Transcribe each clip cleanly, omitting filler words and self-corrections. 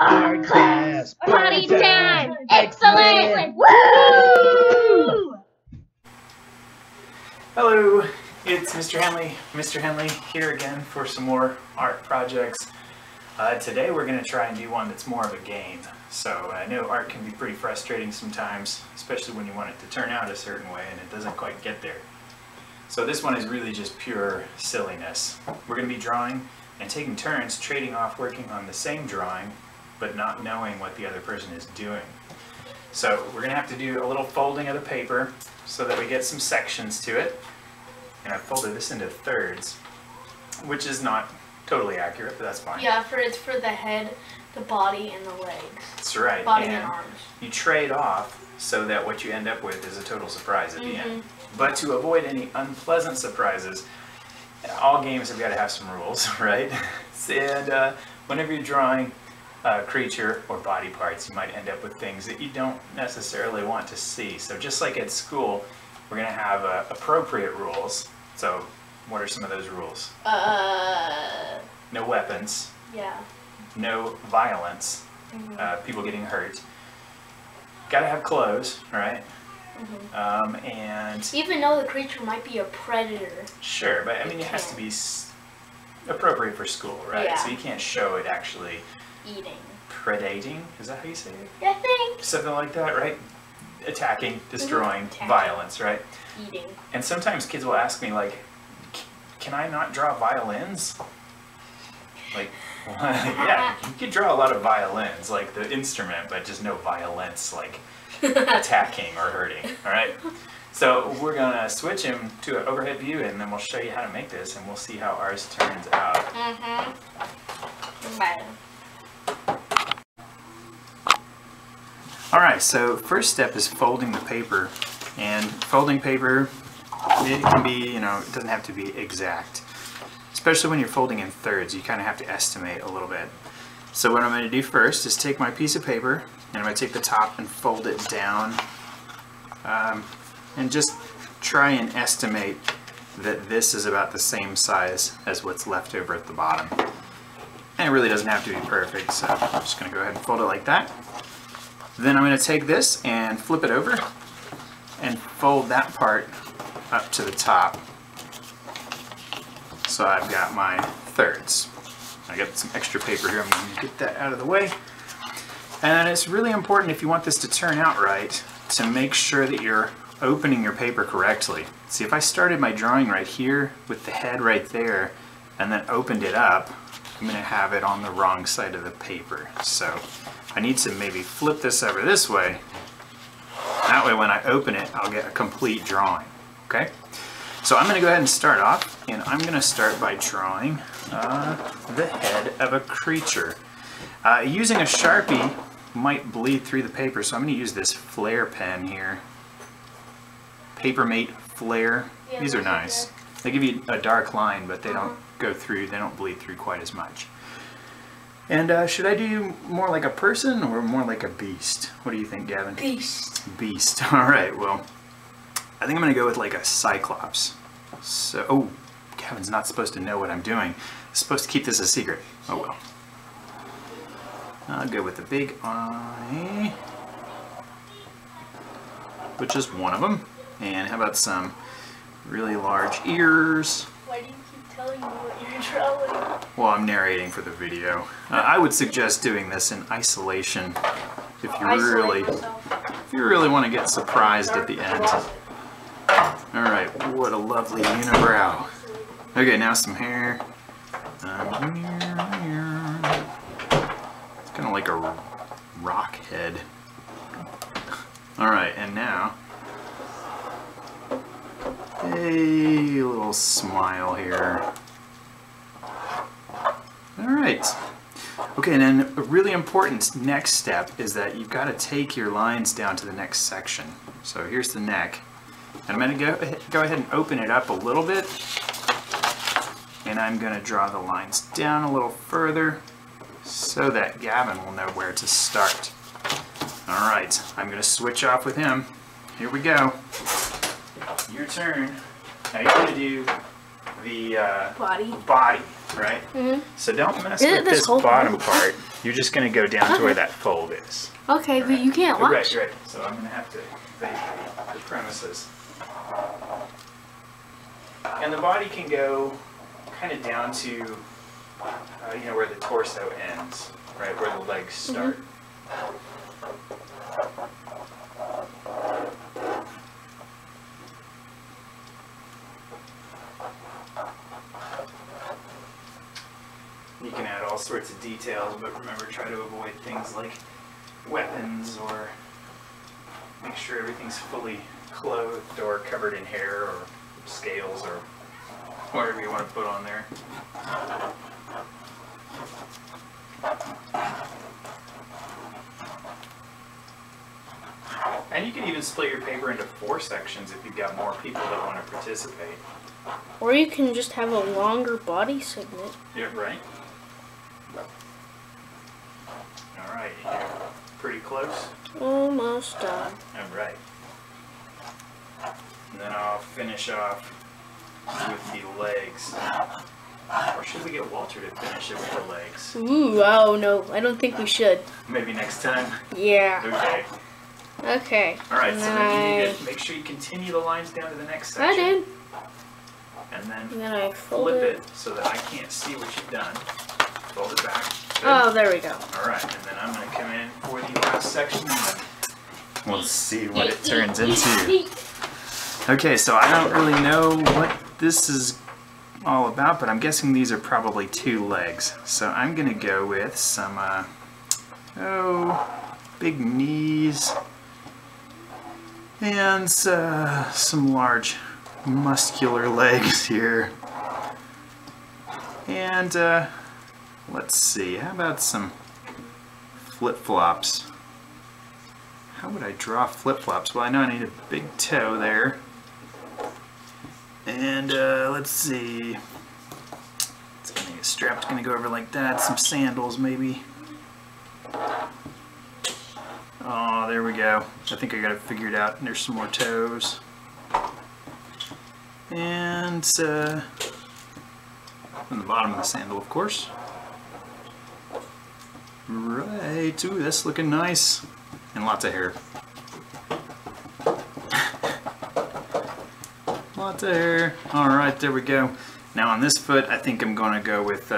Art class, Party time! Excellent! Woo! Hello, it's Mr. Henley. Mr. Henley here again for some more art projects. Today we're going to try and do one that's more of a game. So I know art can be pretty frustrating sometimes, especially when you want it to turn out a certain way and it doesn't quite get there. So this one is really just pure silliness. We're going to be drawing and taking turns trading off working on the same drawing but not knowing what the other person is doing. So we're going to have to do a little folding of the paper so that we get some sections to it. And I folded this into thirds, which is not totally accurate, but that's fine. Yeah, it's for the head, the body, and the legs. That's right. Body and arms. You trade off so that what you end up with is a total surprise at the end. But to avoid any unpleasant surprises, all games have got to have some rules, right? And whenever you're drawing a creature or body parts, you might end up with things that you don't necessarily want to see. So just like at school, we're going to have appropriate rules. So what are some of those rules? No weapons. Yeah. No violence. People getting hurt. Got to have clothes, right? And even though the creature might be a predator. Sure, but I mean it has to be appropriate for school, right? Yeah. So you can't show it actually Eating. Predating, is that how you say it? I think. Something like that, right? Attacking, destroying, violence, right? Eating. And sometimes kids will ask me like, can I not draw violins? Like, yeah, you could draw a lot of violins, like the instrument, but just no violence, like attacking or hurting, all right? So we're gonna switch him to an overhead view and then we'll show you how to make this and we'll see how ours turns out. Bye. All right, so first step is folding the paper. And folding paper, it can be, it doesn't have to be exact. Especially when you're folding in thirds, you kind of have to estimate a little bit. So what I'm going to do first is take my piece of paper, and I'm going to take the top and fold it down. And just try and estimate that this is about the same size as what's left over at the bottom. And it really doesn't have to be perfect, so I'm just going to go ahead and fold it like that. Then I'm going to take this and flip it over and fold that part up to the top. So I've got my thirds. I got some extra paper here. I'm going to get that out of the way. And it's really important if you want this to turn out right to make sure that you're opening your paper correctly. See, if I started my drawing right here with the head right there and then opened it up, I'm going to have it on the wrong side of the paper. So I need to maybe flip this over this way. That way when I open it, I'll get a complete drawing. Okay? So I'm going to go ahead and start off, and I'm going to start by drawing the head of a creature. Using a Sharpie might bleed through the paper, so I'm going to use this Flair pen here. Papermate Flair. Yeah, these are nice. They give you a dark line, but they don't go through, they don't bleed through quite as much. And should I do more like a person or more like a beast? What do you think, Gavin? Beast. Beast. All right, well, I think I'm going to go with like a Cyclops. So, oh, Gavin's not supposed to know what I'm doing. I'm supposed to keep this a secret. Oh well. I'll go with the big eye, which is one of them. And how about some really large ears? Why do you keep telling me what you're drawing? Well, I'm narrating for the video. I would suggest doing this in isolation if you really want to get surprised at the end. All right, what a lovely unibrow. Okay, now some hair. It's kind of like a rock head. All right, and now a little smile here. All right. Okay, and then a really important next step is that you've got to take your lines down to the next section. So here's the neck. And I'm going to go ahead and open it up a little bit. And I'm going to draw the lines down a little further so that Gavin will know where to start. All right, I'm going to switch off with him. Here we go. Your turn. Now you're going to do the body, right? So don't mess with this bottom part. You're just going to go down to where that fold is. Okay, but you can't watch. Right. So I'm going to have to vacate the premises. And the body can go kind of down to, you know, where the torso ends, right, where the legs start. You can add all sorts of details, but remember, try to avoid things like weapons, or make sure everything's fully clothed or covered in hair or scales or whatever you want to put on there. And you can even split your paper into 4 sections if you've got more people that want to participate. Or you can just have a longer body segment. Yeah, right. Alright, you're pretty close. Almost done. Alright. And then I'll finish off with the legs. Or should we get Walter to finish it with the legs? Ooh, oh no, I don't think we should. Maybe next time? Yeah. Okay. Okay. Alright, so then you need I to make sure you continue the lines down to the next section. I did. And then And then I fold flip it. it so that I can't see what you've done. Fold it back. Good. Oh, there we go. Alright, and then I'm going to come in for the last section and we'll see what it turns into. Okay, so I don't really know what this is all about, but I'm guessing these are probably 2 legs. So I'm going to go with some, big knees and some large muscular legs here. And let's see, how about some flip-flops? How would I draw flip-flops? Well, I know I need a big toe there. And let's see, it's gonna get strap's gonna go over like that. Some sandals maybe. Oh, there we go. I think I got it figured out. There's some more toes. And on the bottom of the sandal, of course. Right, ooh, that's looking nice. And lots of hair. Lots of hair. Alright, there we go. Now on this foot, I think I'm going to go with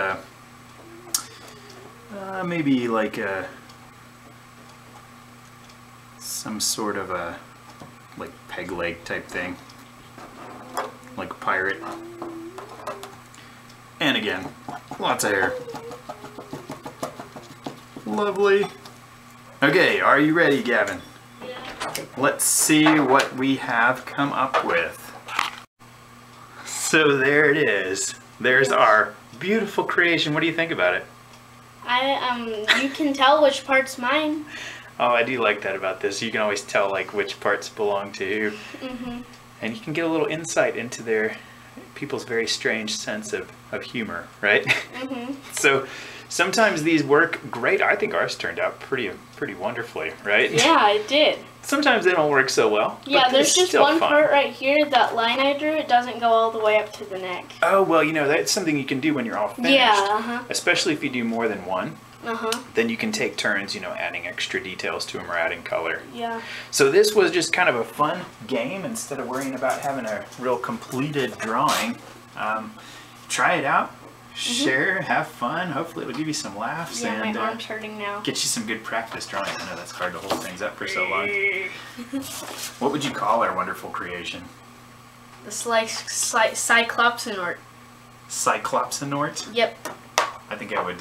maybe like some sort of a like peg leg type thing. Like a pirate. And again, lots of hair. Lovely. Okay, are you ready, Gavin? Yeah. Let's see what we have come up with. So there it is. There's our beautiful creation. What do you think about it? You can tell which part's mine. Oh, I do like that about this. You can always tell like which parts belong to who. Mhm. And you can get a little insight into people's very strange sense of humor, right? Mhm. So sometimes these work great. I think ours turned out pretty wonderfully, right? Yeah, it did. Sometimes they don't work so well. Yeah, but there's it's just still one fun. part right here, that line I drew, it doesn't go all the way up to the neck. Oh, well, you know, that's something you can do when you're all finished. Yeah, uh-huh. Especially if you do more than one. Uh-huh. Then you can take turns, you know, adding extra details to them or adding color. Yeah. So this was just kind of a fun game instead of worrying about having a real completed drawing. Try it out, share, have fun. Hopefully it'll give you some laughs Yeah, and my arm's hurting now. get you some good practice drawing. I know that's hard to hold things up for so long. What would you call our wonderful creation? The Cyclopsonort. Cyclopsonort? Yep. I think I would,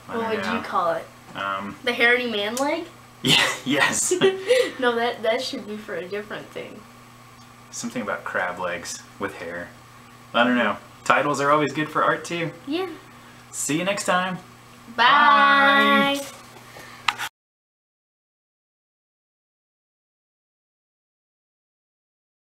What would you call it? The hairy man leg? Yeah, yes. No, that should be for a different thing. Something about crab legs with hair. I don't know. Titles are always good for art too. Yeah. See you next time. Bye.